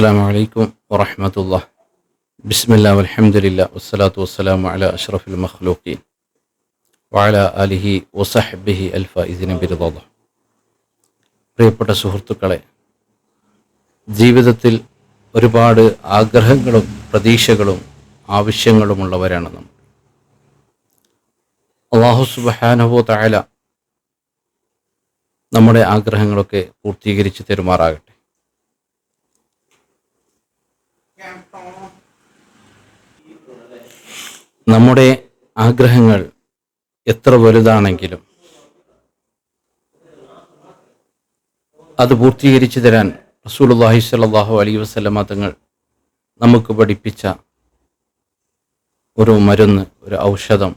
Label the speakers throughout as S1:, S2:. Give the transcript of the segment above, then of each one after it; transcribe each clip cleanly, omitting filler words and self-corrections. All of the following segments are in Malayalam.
S1: അസ്സലാമു അലൈക്കും വറഹ്മത്തുള്ളാഹി. ബിസ്മില്ലാ വൽഹംദുലില്ലാ വസ്സലാത്തു വസ്സലാമു അലാ അഷ്റഫിൽ മഖ്ലൂഖീൻ വഅലാ ആലിഹി വസഹ്ബിഹി അൽ ഫായിസിന ബിറിദാല്ലാഹ്. പ്രിയപ്പെട്ട സുഹൃത്തുക്കളെ, ജീവിതത്തിൽ ഒരുപാട് ആഗ്രഹങ്ങളും പ്രതീക്ഷകളും ആവശ്യങ്ങളുമുള്ളവരാണ് നമ്മൾ. അല്ലാഹു സുബ്ഹാനഹു വ തആല നമ്മുടെ ആഗ്രഹങ്ങളൊക്കെ പൂർത്തീകരിച്ച് തരുമാറാകട്ടെ. നമ്മുടെ ആഗ്രഹങ്ങൾ എത്ര വലുതാണെങ്കിലും അത് പൂർത്തീകരിച്ചു തരാൻ റസൂലുള്ളാഹി സ്വല്ലല്ലാഹു അലൈഹി വസല്ലമ തങ്ങൾ നമുക്ക് പഠിപ്പിച്ച ഒരു മരുന്ന്, ഒരു ഔഷധം,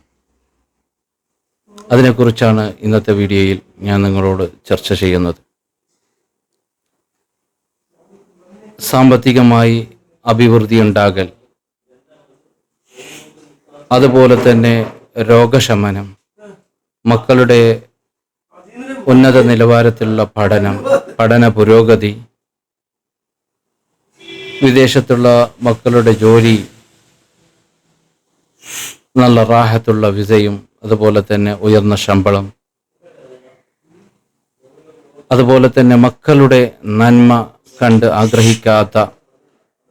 S1: അതിനെക്കുറിച്ചാണ് ഇന്നത്തെ വീഡിയോയിൽ ഞാൻ നിങ്ങളോട് ചർച്ച ചെയ്യുന്നത്. സാമ്പത്തികമായി അഭിവൃദ്ധി ഉണ്ടാകൽ, അതുപോലെ തന്നെ രോഗശമനം, മക്കളുടെ ഉന്നത നിലവാരത്തിലുള്ള പഠന പുരോഗതി, വിദേശത്തുള്ള മക്കളുടെ ജോലി, നല്ല റാഹത്തുള്ള വിസയും, അതുപോലെ തന്നെ ഉയർന്ന ശമ്പളം, അതുപോലെ തന്നെ മക്കളുടെ നന്മ കണ്ട് ആഗ്രഹിക്കാത്ത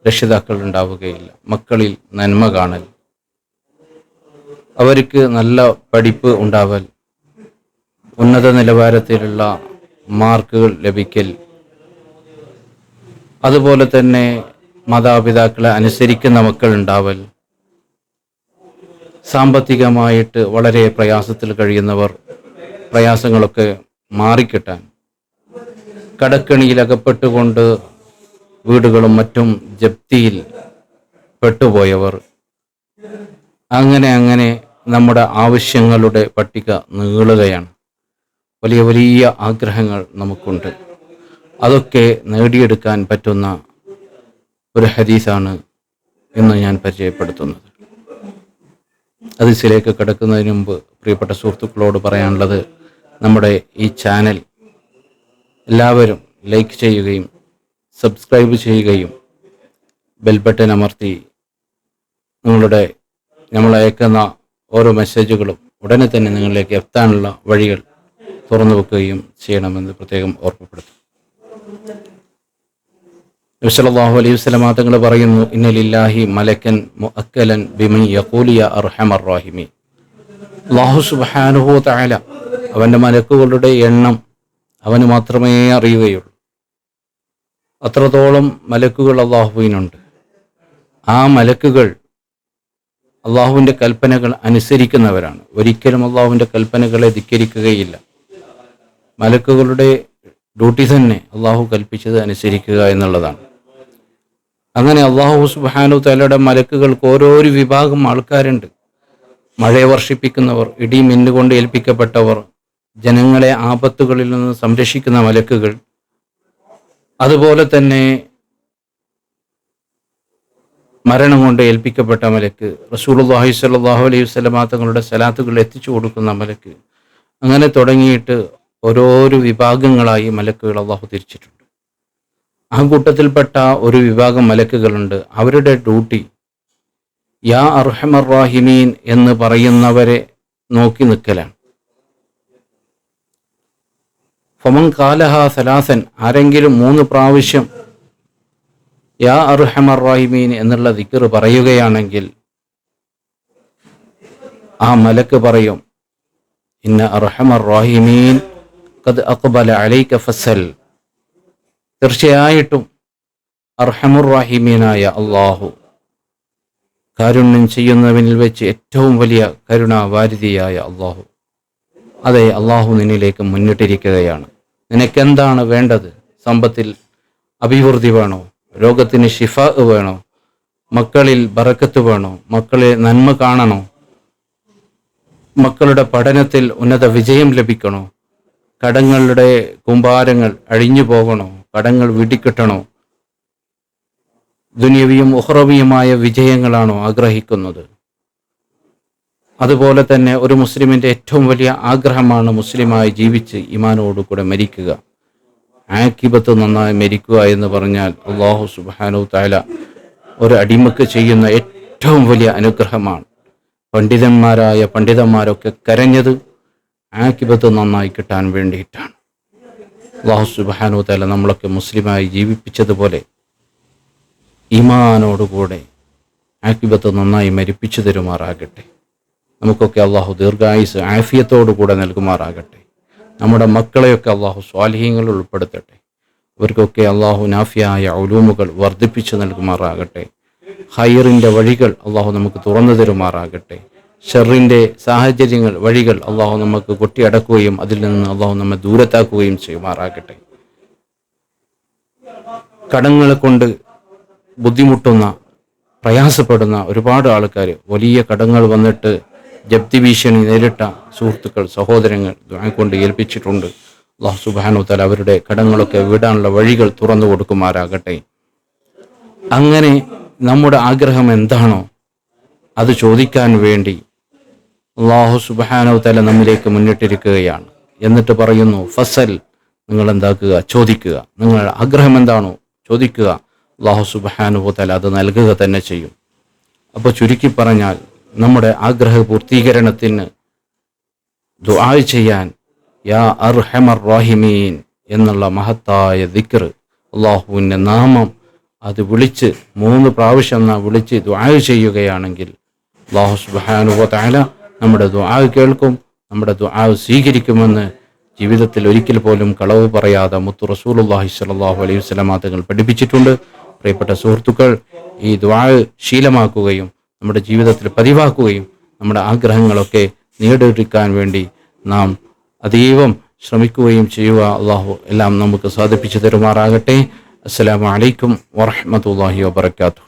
S1: രക്ഷിതാക്കൾ ഉണ്ടാവുകയില്ല. മക്കളിൽ നന്മ കാണൽ, അവർക്ക് നല്ല പഠിപ്പ് ഉണ്ടാവൽ, ഉന്നത നിലവാരത്തിലുള്ള മാർക്കുകൾ ലഭിക്കൽ, അതുപോലെ തന്നെ മാതാപിതാക്കളെ അനുസരിക്കുന്ന മക്കൾ ഉണ്ടാവൽ, സാമ്പത്തികമായിട്ട് വളരെ പ്രയാസത്തിൽ കഴിയുന്നവർ പ്രയാസങ്ങളൊക്കെ മാറിക്കിട്ടാൻ, കടക്കെണിയിൽ അകപ്പെട്ടുകൊണ്ട് വീടുകളും മറ്റും ജപ്തിയിൽ പെട്ടുപോയവർ, അങ്ങനെ നമ്മുടെ ആവശ്യങ്ങളുടെ പട്ടിക നീളുകയാണ്. വലിയ വലിയ ആഗ്രഹങ്ങൾ നമുക്കുണ്ട്. അതൊക്കെ നേടിയെടുക്കാൻ പറ്റുന്ന ഒരു ഹദീസാണ് ഇന്ന് ഞാൻ പരിചയപ്പെടുത്തുന്നത്. ഹദീസിലേക്ക് കടക്കുന്നതിന് മുമ്പ് പ്രിയപ്പെട്ട സുഹൃത്തുക്കളോട് പറയാനുള്ളത്, നമ്മുടെ ഈ ചാനൽ എല്ലാവരും ലൈക്ക് ചെയ്യുകയും സബ്സ്ക്രൈബ് ചെയ്യുകയും ബെൽ ബട്ടൺ അമർത്തി നമ്മൾ അയക്കുന്ന ഓരോ മെസ്സേജുകളും ഉടനെ തന്നെ നിങ്ങളിലേക്ക് എത്താനുള്ള വഴികൾ തുറന്നു വെക്കുകയും ചെയ്യണമെന്ന് പ്രത്യേകം ഓർമ്മപ്പെടുത്തും. നബി സല്ലല്ലാഹു അലൈഹി വസല്ലം തങ്ങൾ പറയുന്നു, ഇന്ന ലില്ലാഹി മലക്കൻ മുഅക്കലൻ ബിമൻ യഖൂലു യാ അർഹമർ റഹീമീൻ. അല്ലാഹു സുബ്ഹാനഹു വ തആല അവൻ്റെ മലക്കുകളുടെ എണ്ണം അവന് മാത്രമേ അറിയുകയുള്ളൂ. അത്രത്തോളം മലക്കുകൾ അല്ലാഹുവിനുണ്ട്. ആ മലക്കുകൾ അള്ളാഹുവിൻ്റെ കൽപ്പനകൾ അനുസരിക്കുന്നവരാണ്. ഒരിക്കലും അള്ളാഹുവിൻ്റെ കൽപ്പനകളെ ധിക്കരിക്കുകയില്ല. മലക്കുകളുടെ ഡ്യൂട്ടി തന്നെ അള്ളാഹു കൽപ്പിച്ചത് അനുസരിക്കുക എന്നുള്ളതാണ്. അങ്ങനെ അള്ളാഹു സുബ്ഹാനഹു തആലയുടെ മലക്കുകൾക്ക് ഓരോരോ വിഭാഗം ആൾക്കാരുണ്ട്. മഴയെ വർഷിപ്പിക്കുന്നവർ, ഇടി മിന്നുകൊണ്ട് ഏൽപ്പിക്കപ്പെട്ടവർ, ജനങ്ങളെ ആപത്തുകളിൽ നിന്ന് സംരക്ഷിക്കുന്ന മലക്കുകൾ, അതുപോലെ തന്നെ മരണം കൊണ്ട് ഏൽപ്പിക്കപ്പെട്ട മലക്ക്, റസൂലുള്ളാഹി സ്വല്ലല്ലാഹു അലൈഹി വസല്ലം തങ്ങളുടെ സലാത്തുകൾ എത്തിച്ചു കൊടുക്കുന്ന മലക്ക്, അങ്ങനെ തുടങ്ങിയിട്ട് ഓരോരോ വിഭാഗങ്ങളായി മലക്കുകൾ അള്ളാഹു തിരിച്ചിട്ടുണ്ട്. ആ കൂട്ടത്തിൽപ്പെട്ട ഒരു വിഭാഗം മലക്കുകളുണ്ട്. അവരുടെ ഡ്യൂട്ടി യാ അർഹമർ റഹീമീൻ എന്ന് പറയുന്നവരെ നോക്കി നിൽക്കലാണ്. ഫമൻ ഖാലഹ സലാസൻ, ആരെങ്കിലും 3 പ്രാവശ്യം യാ അർഹമർ റഹീമീൻ എന്നുള്ള ദിക്ർ പറയുകയാണെങ്കിൽ ആ മലക്ക് പറയും, ഇന്ന അർഹമർ റഹീമീൻ ഖദ് അഖ്ബല അലൈക ഫസൽ. തീർച്ചയായിട്ടും അർഹമുർ റഹീമീനായ അല്ലാഹു, കാരുണ്യം ചെയ്യുന്നവനിൽ വെച്ച് ഏറ്റവും വലിയ കരുണാവാരിധിയായ അല്ലാഹു, അതെ, അല്ലാഹു നിന്നിലേക്ക് മുന്നിട്ടിരിക്കുകയാണ്. നിനക്കെന്താണ് വേണ്ടത്? സമ്പത്തിൽ അഭിവൃദ്ധി വേണോ? രോഗത്തിന് ശിഫാ വേണോ? മക്കളിൽ ബറക്കത്ത് വേണോ? മക്കളെ നന്മ കാണണോ? മക്കളുടെ പഠനത്തിൽ ഉന്നത വിജയം ലഭിക്കണോ? കടങ്ങളുടെ കൂമ്പാരങ്ങൾ അഴിഞ്ഞു പോകണോ? കടങ്ങൾ വീട്ടിക്കിട്ടണോ? ദുനിയവിയും ഉഖ്റവിയുമായ വിജയങ്ങളാണോ ആഗ്രഹിക്കുന്നത്? അതുപോലെ തന്നെ ഒരു മുസ്ലിമിൻ്റെ ഏറ്റവും വലിയ ആഗ്രഹമാണ് മുസ്ലിമായി ജീവിച്ച് ഈമാനോടുകൂടെ മരിക്കുക. ആക്കിബത്ത് നന്നായി മരിക്കുക എന്ന് പറഞ്ഞാൽ അല്ലാഹു സുബ്ഹാനഹു തആല ഒരു അടിമക്ക് ചെയ്യുന്ന ഏറ്റവും വലിയ അനുഗ്രഹമാണ്. പണ്ഡിതന്മാരായ പണ്ഡിതന്മാരൊക്കെ കരഞ്ഞത് ആക്കിബത്ത് നന്നായി കിട്ടാൻ വേണ്ടിയിട്ടാണ്. അല്ലാഹു സുബ്ഹാനഹു തആല നമ്മളൊക്കെ മുസ്ലിമായി ജീവിപ്പിച്ചതുപോലെ ഈമാനോടുകൂടെ ആക്കിബത്ത് നന്നായി മരിപ്പിച്ചു തരുമാറാകട്ടെ. നമുക്കൊക്കെ അള്ളാഹു ദീർഘായുസ് ആഫിയത്തോടുകൂടെ നൽകുമാറാകട്ടെ. നമ്മുടെ മക്കളെയൊക്കെ അള്ളാഹു സ്വാലിഹീങ്ങളിൽ ഉൾപ്പെടുത്തട്ടെ. അവർക്കൊക്കെ അള്ളാഹു നാഫിയായ ഉലൂമുകൾ വർദ്ധിപ്പിച്ചു നൽകുമാറാകട്ടെ. ഹൈറിൻ്റെ വഴികൾ അള്ളാഹു നമുക്ക് തുറന്നു തരുമാറാകട്ടെ. ഷെറിൻ്റെ സാഹചര്യങ്ങൾ വഴികൾ അള്ളാഹു നമുക്ക് കൊട്ടിയടക്കുകയും അതിൽ നിന്ന് അള്ളാഹു നമ്മെ ദൂരത്താക്കുകയും ചെയ്യുമാറാകട്ടെ. കടങ്ങളെ കൊണ്ട് ബുദ്ധിമുട്ടുന്ന പ്രയാസപ്പെടുന്ന ഒരുപാട് ആൾക്കാർ, വലിയ കടങ്ങൾ വന്നിട്ട് ജപ്തി ഭീഷണി നേരിട്ട സുഹൃത്തുക്കൾ, സഹോദരങ്ങൾ ദുആ കൊണ്ട് ഏൽപ്പിച്ചിട്ടുണ്ട്. അല്ലാഹു സുബ്ഹാനഹു തആല അവരുടെ കടങ്ങളൊക്കെ വിടാനുള്ള വഴികൾ തുറന്നു കൊടുക്കുമാറാകട്ടെ. അങ്ങനെ നമ്മുടെ ആഗ്രഹം എന്താണോ അത് ചോദിക്കാൻ വേണ്ടി അല്ലാഹു സുബ്ഹാനഹു തആല നമ്മിലേക്ക് മുന്നിട്ടിരിക്കുകയാണ്. എന്നിട്ട് പറയുന്നു, ഫസൽ, നിങ്ങൾ എന്താക്കുക, ചോദിക്കുക. നിങ്ങളുടെ ആഗ്രഹം എന്താണോ ചോദിക്കുക. അല്ലാഹു സുബ്ഹാനഹു തആല അത് നൽകുക തന്നെ ചെയ്യും. അപ്പോൾ ചുരുക്കി പറഞ്ഞാൽ നമ്മുടെ ആഗ്രഹ പൂർത്തീകരണത്തിന് ദുആ ചെയ്യാൻ യാ അർഹമർ റഹീമീൻ എന്നുള്ള മഹത്തായ ദിക്ർ, അല്ലാഹുവിൻ്റെ നാമം അത് വിളിച്ച് 3 പ്രാവശ്യം വിളിച്ച് ദുആ ചെയ്യുകയാണെങ്കിൽ അല്ലാഹു സുബ്ഹാനഹു തആല നമ്മുടെ ദുആ കേൾക്കും, നമ്മുടെ ദുആ സ്വീകരിക്കുമെന്ന് ജീവിതത്തിൽ ഒരിക്കൽ പോലും കളവ് പറയാതെ മുത്തു റസൂലുള്ളാഹി സ്വല്ലല്ലാഹു അലൈഹി വസല്ലം തങ്ങൾ പഠിപ്പിച്ചിട്ടുണ്ട്. പ്രിയപ്പെട്ട സുഹൃത്തുക്കൾ, ഈ ദുആ ശീലമാക്കുകയും നമ്മുടെ ജീവിതത്തിൽ പതിവാക്കുകയും നമ്മുടെ ആഗ്രഹങ്ങളൊക്കെ നേടിയെടുക്കാൻ വേണ്ടി നാം അതീവം ശ്രമിക്കുകയും ചെയ്യുക. അല്ലാഹു എല്ലാം നമുക്ക് സാധിപ്പിച്ചു തരുമാറാകട്ടെ. അസ്സലാമു അലൈക്കും വറഹ്മത്തുള്ളാഹി വബറകാതുഹു.